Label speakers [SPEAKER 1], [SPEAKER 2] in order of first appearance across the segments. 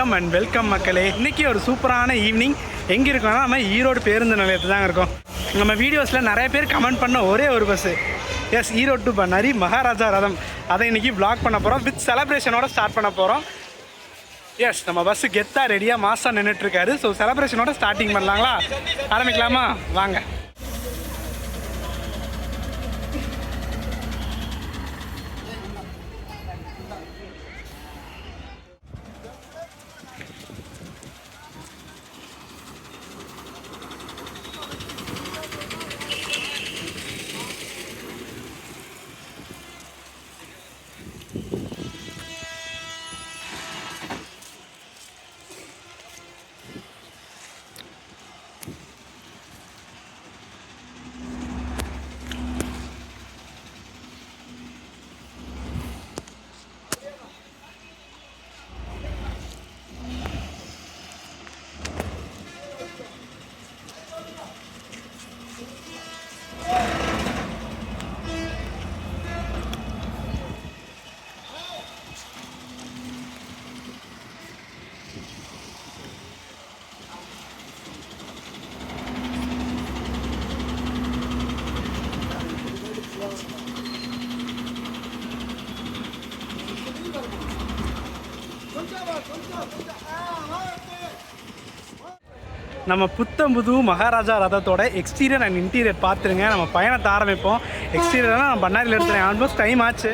[SPEAKER 1] வணக்கம் and welcome மக்களே. இன்றைக்கி ஒரு சூப்பரான ஈவினிங். எங்கே இருக்கோம்னா நம்ம ஈரோடு பேருந்து நிலையத்தில் தான் இருக்கோம். நம்ம வீடியோஸில் நிறைய பேர் கமெண்ட் பண்ண ஒரே ஒரு பஸ்ஸு ஈரோடு டு பண்ணாரி மகாராஜா ரதம். அதை இன்றைக்கி வ்ளாக் பண்ண போகிறோம். வித் செலப்ரேஷனோட ஸ்டார்ட் பண்ண போகிறோம். நம்ம பஸ்ஸு கெத்தாக ரெடியாக மாதம் நின்றுட்டுருக்காரு. So செலப்ரேஷனோட starting பண்ணலாங்களா? ஆரம்பிக்கலாமா? வாங்க. நம்ம புத்தம்புது மகாராஜா ரதத்தோட எக்ஸ்டீரியர் அண்ட் இன்டீரியர் பார்த்துருங்க. நம்ம பயணத்தை ஆரம்பிப்போம். எக்ஸ்டீரியர்னால் நம்ம பண்ணாரியில் எடுத்துகிறேன். ஆல்மோஸ்ட் டைம் ஆச்சு.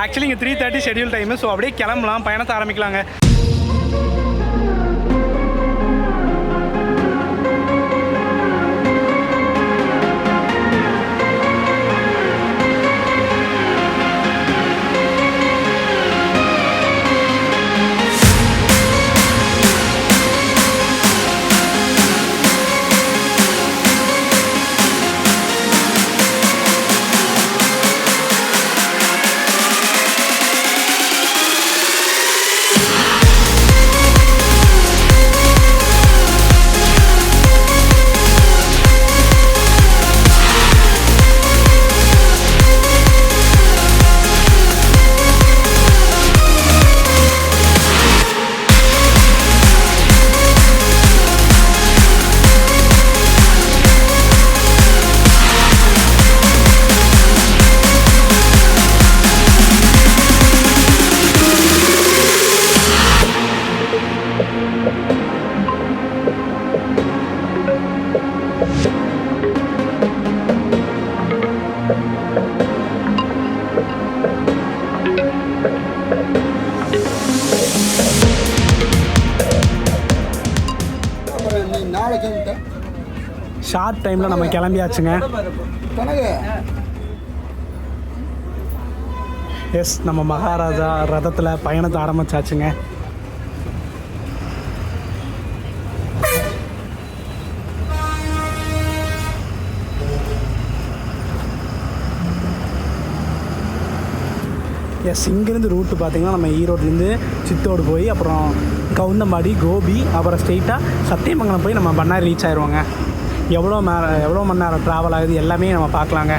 [SPEAKER 1] ஆக்சுவலி இங்கே 3:30 ஷெடியூல் டைமு. ஸோ அப்படியே கிளம்பலாம், பயணத்தை ஆரம்பிக்கலாங்க. ஷார்ட் டைமில் நம்ம கிளம்பியாச்சுங்க. நம்ம மகாராஜா ரதத்தில் பயணத்தை ஆரம்பிச்சாச்சுங்க. இங்கேருந்து ரூட்டு பார்த்திங்கன்னா நம்ம ஈரோட்லேருந்து சித்தோடு போய் அப்புறம் கவுந்தம்பாடி, கோபி, அப்புறம் ஸ்ட்ரெயிட்டாக சத்தியமங்கலம் போய் நம்ம பண்ணாரி ரீச் ஆயிடுவோங்க. எவ்வளோ மணி நேரம் ட்ராவல் ஆகுது எல்லாமே நம்ம பார்க்கலாங்க.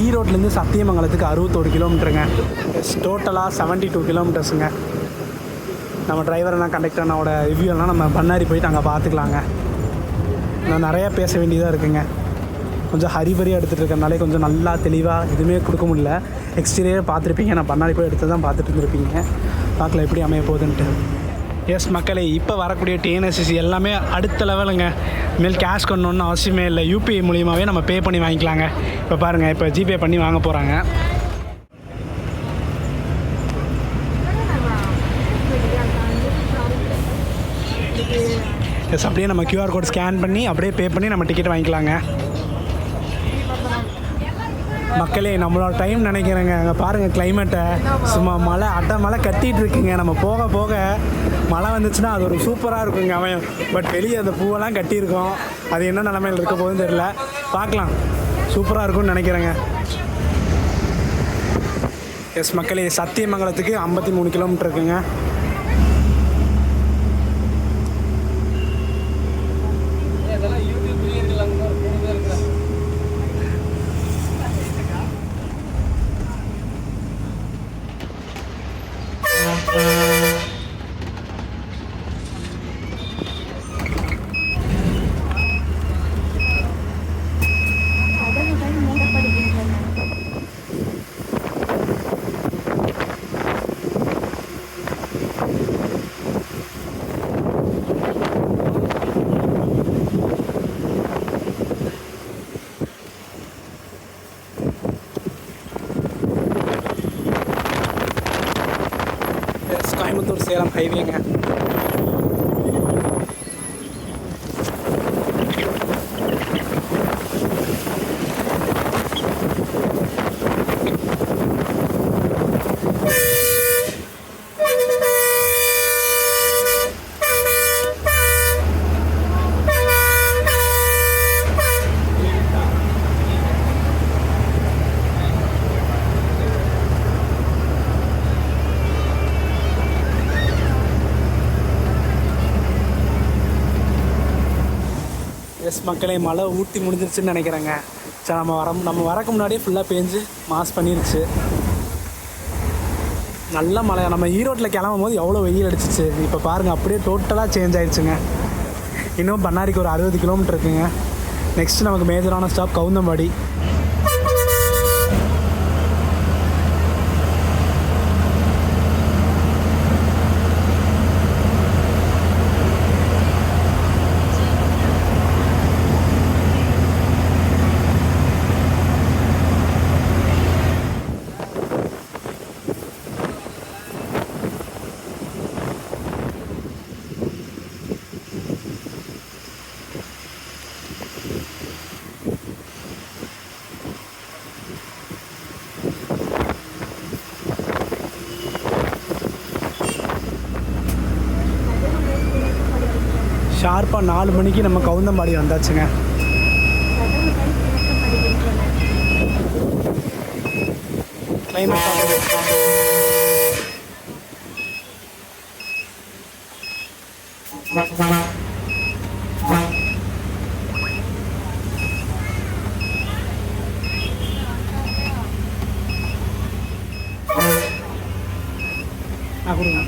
[SPEAKER 1] ஈரோட்லேருந்து சத்தியமங்கலத்துக்கு 61 கிலோமீட்டருங்க. டோட்டலாக 72 கிலோமீட்டர்ஸுங்க. நம்ம டிரைவர்னா கண்டக்டர்னாவோட ரிவ்யூ எல்லாம் நம்ம பண்ணாரி போயிட்டு அங்கே பார்த்துக்கலாங்க. நான் நிறையா பேச வேண்டியதாக இருக்குங்க. கொஞ்சம் ஹரிபரியாக எடுத்துகிட்டு இருக்கனாலே கொஞ்சம் நல்லா தெளிவாக எதுவுமே கொடுக்க முடியல. எக்ஸ்டீரியர் பார்த்துருப்பீங்க, நான் பண்ணாரி போய் எடுத்து தான் பார்த்துட்டு இருந்துருப்பீங்க. பார்க்கல எப்படி அமைய போகுதுன்ட்டு. மக்களே, இப்போ வரக்கூடிய டிஎன்எஸ்சிசி எல்லாமே அடுத்த லெவலுங்க. மேல் கேஷ் கொண்டோன்னு அவசியமே இல்லை. யூபிஐ மூலியமாகவே நம்ம பே பண்ணி வாங்கிக்கலாங்க. இப்போ பாருங்கள், இப்போ ஜிபே பண்ணி வாங்க போகிறாங்க. அப்படியே நம்ம QR கோட் ஸ்கேன் பண்ணி அப்படியே பே பண்ணி நம்ம டிக்கெட் வாங்கிக்கலாங்க. மக்களே, நம்மளோட டைம் நினைக்கிறேங்க. அங்கே பாருங்கள் கிளைமேட்டை, சும்மா மழை மழை கட்டிகிட்டு இருக்குங்க. நம்ம போக போக மழை வந்துச்சுன்னா அது ஒரு சூப்பராக இருக்குங்க அவன். பட் வெளியே அந்த பூவெல்லாம் கட்டியிருக்கோம். அது என்ன நிலமையில் இருக்க போகுதுன்னு தெரியல. பார்க்கலாம், சூப்பராக இருக்கும்னு நினைக்கிறேங்க. மக்களே, சத்தியமங்கலத்துக்கு 53 கிலோமீட்டர் இருக்குங்க. சேலம் ஹைவேங்க. எஸ் மக்களே, மழை ஊட்டி முடிஞ்சிருச்சுன்னு நினைக்கிறேங்க. சரி, நம்ம வரக்கு முன்னாடியே ஃபுல்லாக பேஞ்சு மாஸ் பண்ணிருச்சு. நல்ல மழை. நம்ம ஈரோட்டில் கிளம்பும் போது எவ்வளோ வெயில் அடிச்சிச்சு. இப்போ பாருங்கள், அப்படியே டோட்டலாக சேஞ்ச் ஆகிடுச்சுங்க. இன்னும் பண்ணாரிக்கு ஒரு 60 கிலோமீட்டர் இருக்குங்க. நெக்ஸ்ட்டு நமக்கு மேஜரான ஸ்டாப் கவுந்தம்பாடி. ஷார்ப்பாக 4 மணிக்கு நம்ம கவுந்தம்பாடி வந்தாச்சுங்க. கிளைமேட் கொடுங்க.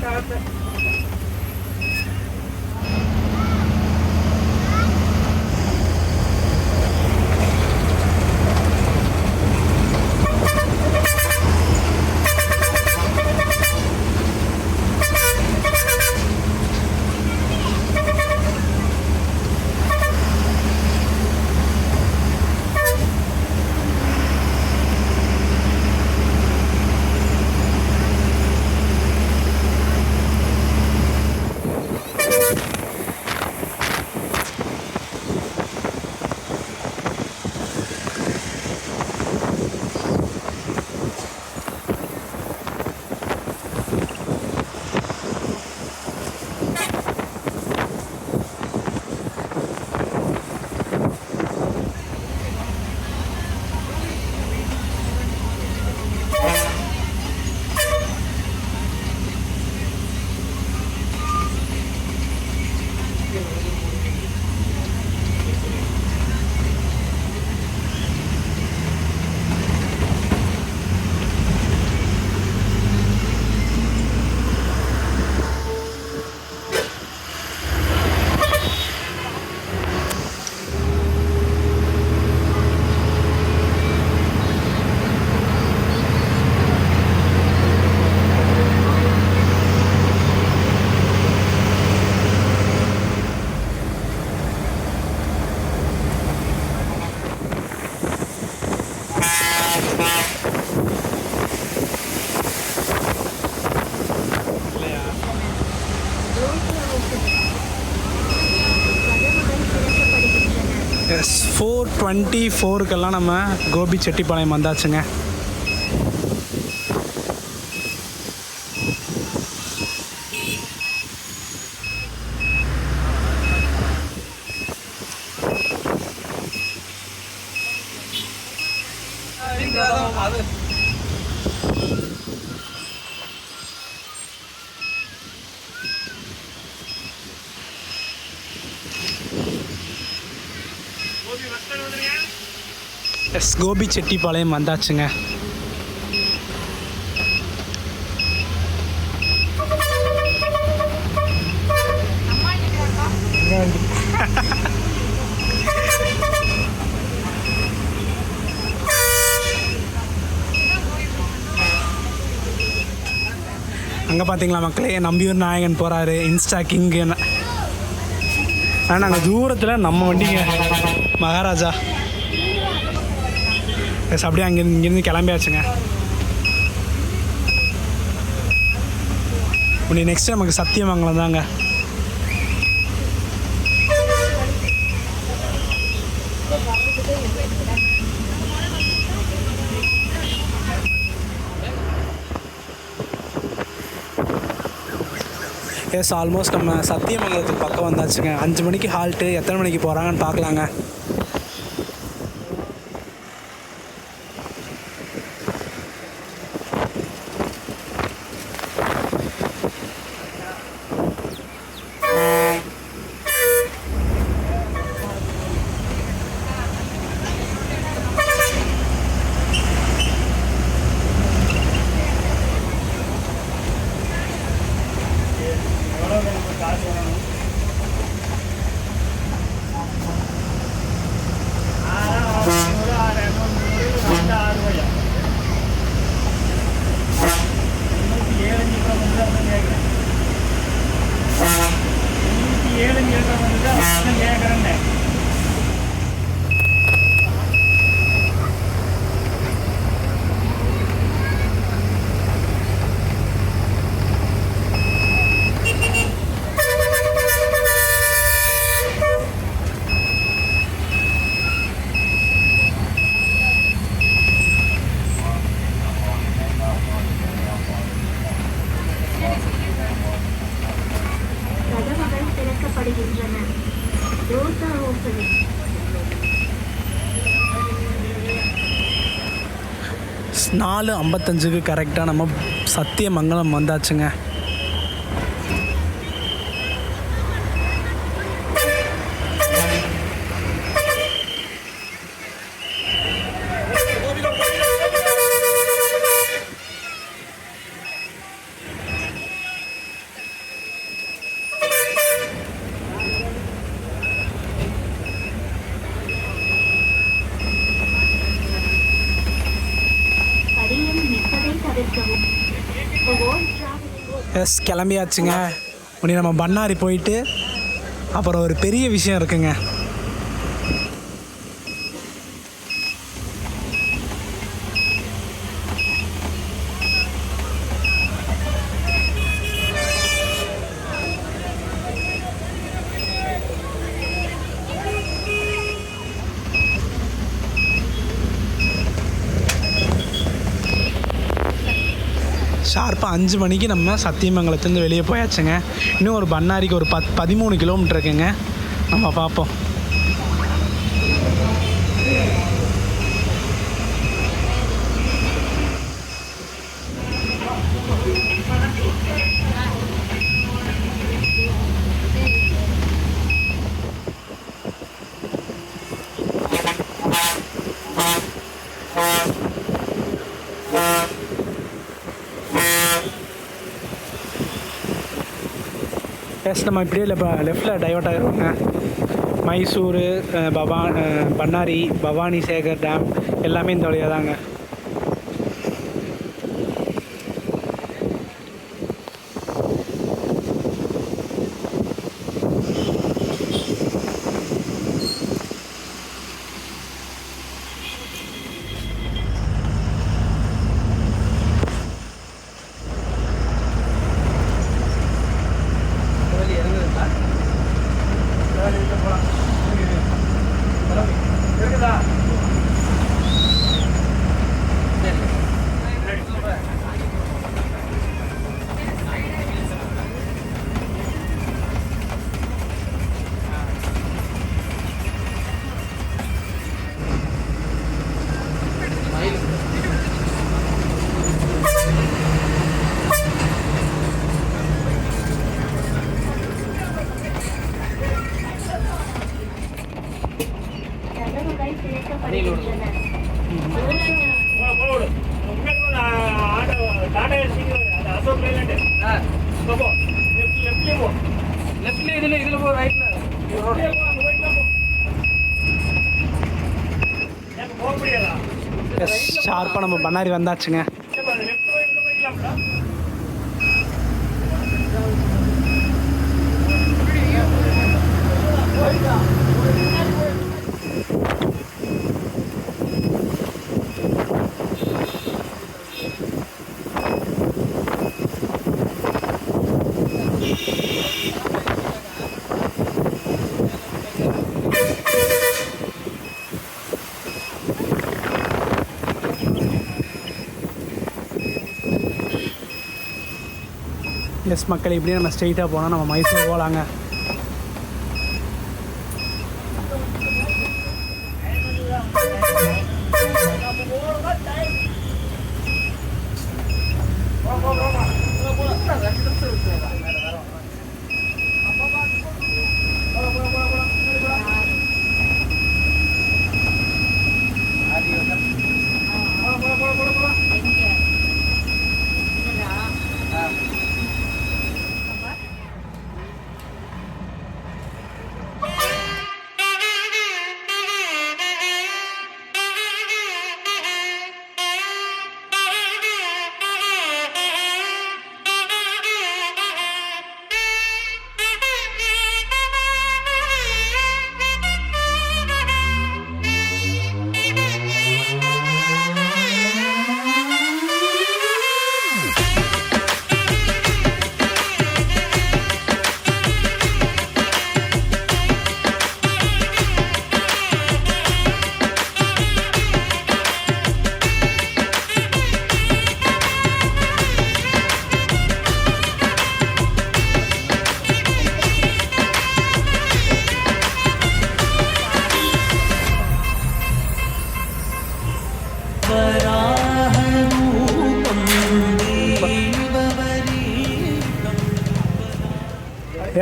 [SPEAKER 1] எஸ் 4:24 நம்ம கோபி செட்டிப்பாளையம் வந்தாச்சுங்க. எஸ் கோபி செட்டிப்பாளையம் வந்தாச்சுங்க. அங்கே பார்த்தீங்களா மக்களே, நம்பியூர் நாயகன் போகிறாரு, இன்ஸ்டா கிங்கு. ஆனால் நாங்கள் தூரத்தில் நம்ம வண்டிங்க மகாராஜா. எஸ் அப்படியே இங்கேருந்து கிளம்பியாச்சுங்க. இப்படி நெக்ஸ்ட் நமக்கு சத்தியமங்கலம் தாங்க. எஸ், ஆல்மோஸ்ட் நம்ம சத்தியமங்கலத்துக்கு பக்கம் வந்தாச்சுங்க. 5 மணிக்கு ஹால்ட்டு. எத்தனை மணிக்கு போகிறாங்கன்னு பார்க்கலாங்க.
[SPEAKER 2] திறக்கப்படுகின்றன.
[SPEAKER 1] 4:55க்கு கரெக்டாக நம்ம சத்தியமங்கலம் வந்தாச்சுங்க. எஸ், கிளம்பியாச்சுங்க. உடனே நம்ம பண்ணாரி போயிட்டு அப்புறம் ஒரு பெரிய விஷயம் இருக்குங்க. ஷார்ப்பாக 5 மணிக்கு நம்ம சத்தியமங்கலத்துலேருந்து வெளியே போயாச்சுங்க. இன்னும் ஒரு பண்ணாரிக்கு ஒரு 13 கிலோமீட்டர் இருக்குங்க. நம்ம பார்ப்போம். எஸ், நம்ம இப்படியே லெஃப்டில் டைவர்ட் ஆகிருவோங்க. மைசூர், பண்ணாரி, பவானி சேகர் டேம் எல்லாமே இந்த வழியாக தாங்க. ஷார்ப்பாக நம்ம பண்ணாரி வந்தாச்சுங்க. எஸ் மக்கள், இப்படியே நம்ம ஸ்ட்ரெயிட்டாக போனால் நம்ம மைசூர் போகலாங்க.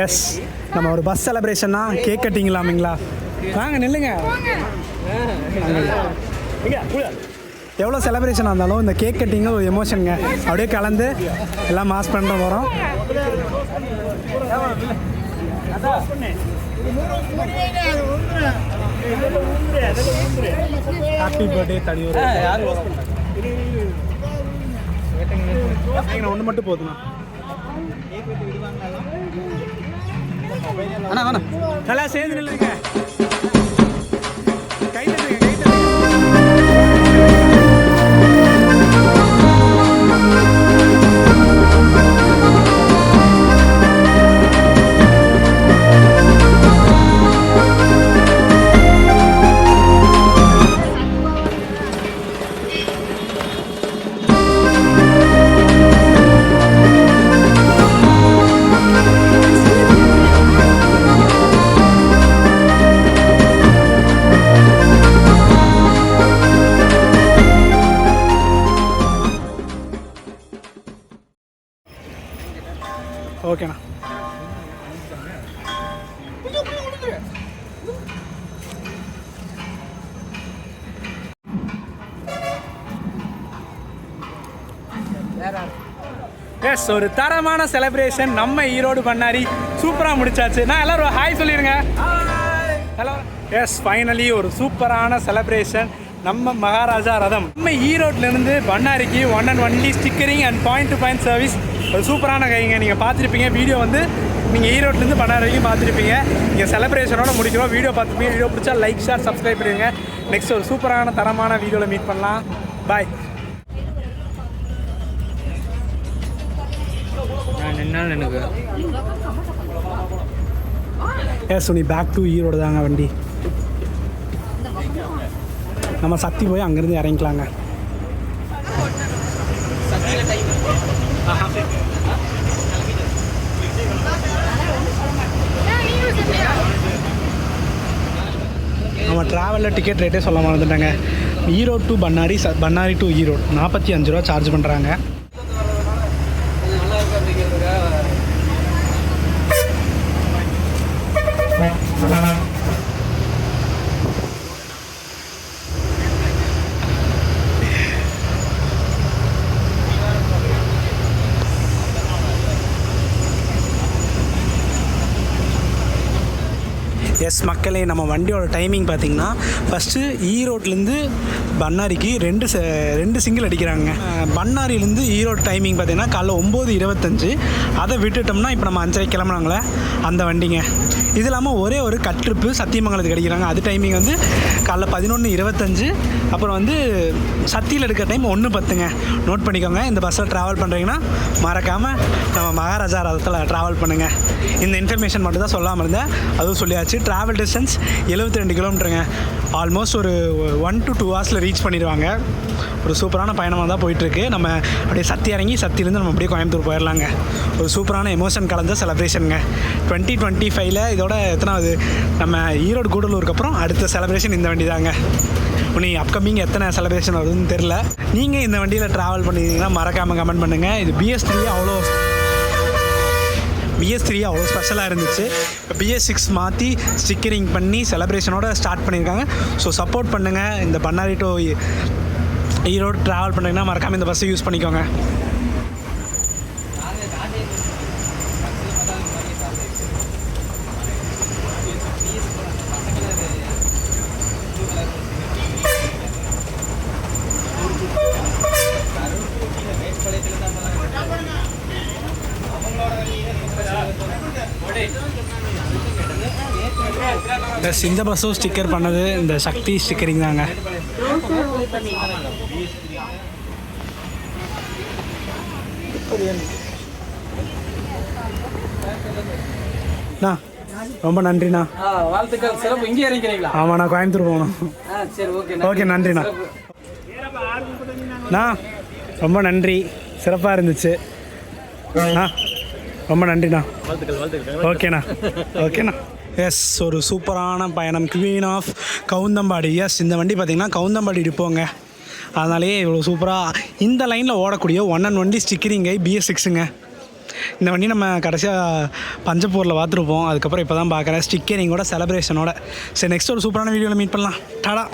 [SPEAKER 1] எஸ், நம்ம ஒரு பஸ் செலிப்ரேஷன்னா கேக் கட்டிங் இல்லாமீங்களா? வாங்க நில்லுங்க. எவ்வளோ செலிப்ரேஷனாக இருந்தாலும் இந்த கேக் கட்டிங்கு ஒரு எமோஷனுங்க. அப்படியே கலந்து எல்லாம் மாஸ் பண்ணிட்டு வரோம். ஹாப்பி பர்த்டே தனியூர். ஒன்று மட்டும் போதுண்ணா. அண்ணா வேணா, நல்லா சேர்ந்து நில்லுங்க. கை தட்டுங்க, கை தட்டுங்க. ஓகேண்ணா. எஸ், ஒரு தரமான செலிப்ரேஷன் நம்ம ஈரோடு பண்ணாரி சூப்பராக முடிச்சாச்சு. நான் எல்லோரும் ஹாய் சொல்லிடுங்க. ஹலோ. எஸ், ஃபைனலி ஒரு சூப்பரான செலிப்ரேஷன். நம்ம மகாராஜா ரதம் நம்ம ஈரோட்லேருந்து பண்ணாரிக்கு 1 and only stickering and point to point service. ஒரு சூப்பரான கைங்க. நீங்கள் பார்த்துருப்பீங்க வீடியோ வந்து, நீங்கள் ஈரோட்லேருந்து பண்ணாரி வரைக்கும் பார்த்துருப்பீங்க. நீங்கள் செலிப்ரேஷனோட முடிக்கிறோம். வீடியோ பார்த்துருப்பீங்க. வீடியோ பிடிச்சா லைக், ஷேர், சப்ஸ்கிரைப் பண்ணிடுங்க. நெக்ஸ்ட் ஒரு சூப்பரான தரமான வீடியோவில் மீட் பண்ணலாம். பாய். எனக்கு எஸ், நீ பேக் டு ஈரோடு தாங்க வண்டி. நம்ம சக்தி போய் அங்கேருந்து இறங்கிக்கலாங்க. நம்ம ட்ராவலில் டிக்கெட் ரேட்டே சொல்ல மறந்துட்டாங்க. ஈரோடு டு பண்ணாரி, பண்ணாரி டு ஈரோடு 45 ரூபா சார்ஜ் பண்ணுறாங்க. எஸ் மக்களே, நம்ம வண்டியோட டைமிங் பார்த்திங்கன்னா ஃபஸ்ட்டு ஈரோட்லேருந்து பண்ணாரிக்கு ரெண்டு சிங்கிள் அடிக்கிறாங்க. பண்ணாரிலேருந்து ஈரோடு டைமிங் பார்த்திங்கன்னா காலைல 9:25. அதை விட்டுட்டோம்னா இப்போ நம்ம 5:30 கிளம்புனாங்களே அந்த வண்டிங்க. இது இல்லாமல் ஒரே ஒரு கட் ட்ரிப்பு சத்தியமங்கலத்துக்கு அடிக்கிறாங்க. அது டைமிங் வந்து காலைல 11:25. அப்புறம் வந்து சத்தியில் எடுக்கிற டைம் 1:10ங்க. நோட் பண்ணிக்கோங்க. இந்த பஸ்ஸில் ட்ராவல் பண்ணுறீங்கன்னா மறக்காமல் நம்ம மகாராஜா ரதத்தில் ட்ராவல் பண்ணுங்கள். இந்த இன்ஃபர்மேஷன் மட்டும் தான் சொல்லாமல் இருந்தேன், அதுவும் சொல்லியாச்சு. Travel distance 72 கிலோமீட்டருங்க. ஆல்மோஸ்ட் ஒரு 1 to 2 ஹவர்ஸில் ரீச் பண்ணிடுவாங்க. ஒரு சூப்பரான பயணமாக தான் போயிட்டுருக்கு. நம்ம அப்படியே சத்தி இறங்கி சத்திலேருந்து நம்ம அப்படியே கோயம்புத்தூர் போயிடலாங்க. ஒரு சூப்பரான எமோஷன் கலந்த செலிப்ரேஷனுங்க. 2025 இதோட எத்தனாவது நம்ம ஈரோடு கூடலூருக்கு அப்புறம் அடுத்த செலிப்ரேஷன் இந்த வண்டி தாங்க. நீ அப்கமிங் எத்தனை செலிப்ரேஷன் வருதுன்னு தெரில. நீங்கள் இந்த வண்டியில் ட்ராவல் பண்ணிங்கன்னா மறக்காமல் கமெண்ட் பண்ணுங்கள். இது BS3 அவ்வளோ ஸ்பெஷலாக இருந்துச்சு. இப்போ BS6 மாற்றி ஸ்டிக்கரிங் பண்ணி செலிப்ரேஷனோட ஸ்டார்ட் பண்ணியிருக்காங்க. ஸோ சப்போர்ட் பண்ணுங்கள். இந்த பண்ணாரி டு ஈரோடு ட்ராவல் பண்ணிங்கன்னா மறக்காமல் இந்த பஸ்ஸை யூஸ் பண்ணிக்கோங்க. இந்த பஸ்ஸும் ஸ்டிக்கர் பண்ணது இந்த சக்தி ஸ்டிக்கரிங் தாங்க. அண்ணா ரொம்ப நன்றிண்ணா.
[SPEAKER 2] வாழ்த்துக்கள். சிறப்பு. இங்கே இறங்கிறீங்களா?
[SPEAKER 1] ஆமாண்ணா, கோயம்புத்தூர் போகணும்.
[SPEAKER 2] சரி, ஓகே
[SPEAKER 1] ஓகே, நன்றிண்ணா. அண்ணா ரொம்ப நன்றி, சிறப்பாக இருந்துச்சு அண்ணா. ரொம்ப நன்றிண்ணா. ஓகேண்ணா. ஓகேண்ணா. எஸ், ஒரு சூப்பரான பயணம். Queen of Kavundampadi. எஸ், இந்த வண்டி பார்த்திங்கன்னா கவுந்தம்பாடி டிப்போங்க. அதனாலேயே இவ்வளோ சூப்பராக இந்த லைனில் ஓடக்கூடிய 1 வண்டி ஸ்டிக்கரிங்கை BS6ங்க. இந்த வண்டி நம்ம கடைசியாக பஞ்சப்பூரில் பார்த்துருப்போம். அதுக்கப்புறம் இப்போ தான் பார்க்குறேன் ஸ்டிக்கரிங்கோட செலிப்ரேஷனோட. சரி, நெக்ஸ்ட் ஒரு சூப்பரான வீடியோவில் மீட் பண்ணலாம். டாடா.